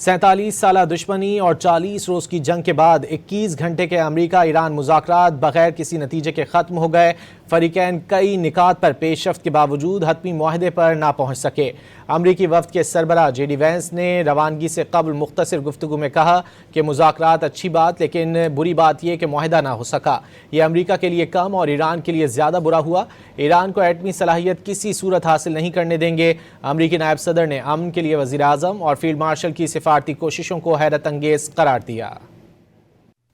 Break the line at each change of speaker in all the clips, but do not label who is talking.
47 سالہ دشمنی اور 40 روز کی جنگ کے بعد 21 گھنٹے کے امریکہ ایران مذاکرات بغیر کسی نتیجے کے ختم ہو گئے۔ فریقین کئی نکات پر پیش رفت کے باوجود حتمی معاہدے پر نہ پہنچ سکے۔ امریکی وفد کے سربراہ جے ڈی وینس نے روانگی سے قبل مختصر گفتگو میں کہا کہ مذاکرات اچھی بات، لیکن بری بات یہ کہ معاہدہ نہ ہو سکا۔ یہ امریکہ کے لیے کم اور ایران کے لیے زیادہ برا ہوا۔ ایران کو ایٹمی صلاحیت کسی صورت حاصل نہیں کرنے دیں گے۔ امریکی نائب صدر نے امن کے لیے وزیر اعظم اور فیلڈ مارشل کی سفارتی کوششوں کو حیرت انگیز قرار دیا۔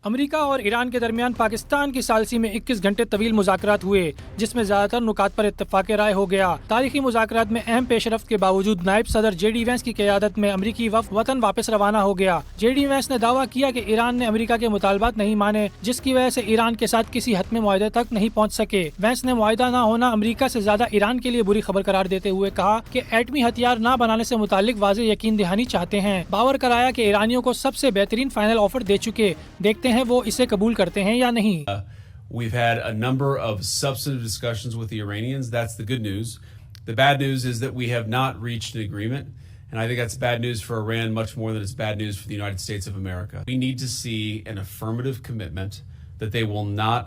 امریکہ اور ایران کے درمیان پاکستان کی ثالثی میں 21 گھنٹے طویل مذاکرات ہوئے، جس میں زیادہ تر نکات پر اتفاق رائے ہو گیا۔ تاریخی مذاکرات میں اہم پیش رفت کے باوجود نائب صدر جے ڈی وینس کی قیادت میں امریکی وفد وطن واپس روانہ ہو گیا۔ جے ڈی وینس نے دعویٰ کیا کہ ایران نے امریکہ کے مطالبات نہیں مانے، جس کی وجہ سے ایران کے ساتھ کسی حتمی معاہدے تک نہیں پہنچ سکے۔ وینس نے معاہدہ نہ ہونا امریکہ سے زیادہ ایران کے لیے بری خبر قرار دیتے ہوئے کہا کہ ایٹمی ہتھیار نہ بنانے سے متعلق واضح یقین دہانی چاہتے ہیں۔ باور کرایا کہ ایرانیوں کو سب سے بہترین فائنل آفر دے چکے، دیکھتے ہیں وہ اسے قبول کرتے ہیں یا نہیں۔
We've had a number of substantive discussions with the Iranians. That's the good news. The bad news is that we have not reached an agreement. And I think that's bad news for Iran much more than it's bad news for the United States of America. We need to see an affirmative commitment that they will not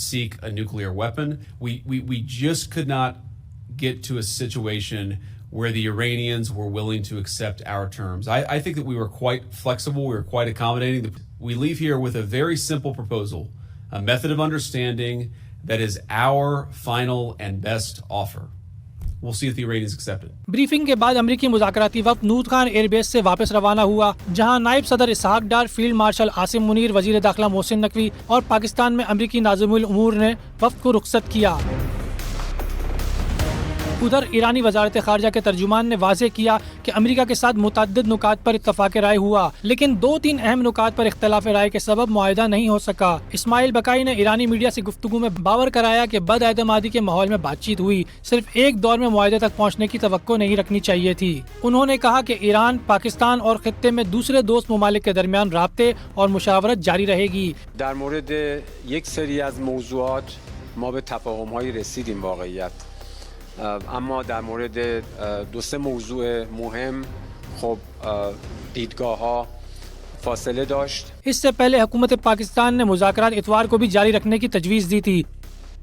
seek a nuclear weapon. We just could not get to a situation where the Iranians were willing to accept our terms. I think that we were quite flexible, we were quite accommodating. We leave here with a very simple proposal, a method of understanding that is our final and best offer. We'll see if the Iranians accept it.
Briefing کے بعد امریکی مذاکراتی وفد نوت Khan air base سے واپس روانہ ہوا، جہاں نائب صدر اسحاق ڈار، فیلڈ مارشل عاصم منیر، وزیر داخلہ محسن نقوی اور پاکستان میں امریکی ناظم الامور نے وفد کو رخصت کیا۔ ادھر ایرانی وزارت خارجہ کے ترجمان نے واضح کیا کہ امریکہ کے ساتھ متعدد نکات پر اتفاق رائے ہوا، لیکن 2-3 اہم نکات پر اختلاف رائے کے سبب معاہدہ نہیں ہو سکا۔ اسماعیل بقائی نے ایرانی میڈیا سے گفتگو میں باور کرایا کہ بد اعتمادی کے ماحول میں بات چیت ہوئی، صرف ایک دور میں معاہدے تک پہنچنے کی توقع نہیں رکھنی چاہیے تھی۔ انہوں نے کہا کہ ایران، پاکستان اور خطے میں دوسرے دوست ممالک کے درمیان رابطے اور مشاورت جاری رہے گی۔
در مورد یک سری از موضوعات ما به تفاهم‌هایی رسیدیم واقعیت، اما در مورد 2-3 موضوع مهم خب دیدگاه‌ها فاصله داشت۔
اس سے پہلے حکومت پاکستان نے مذاکرات اتوار کو بھی جاری رکھنے کی تجویز دی تھی،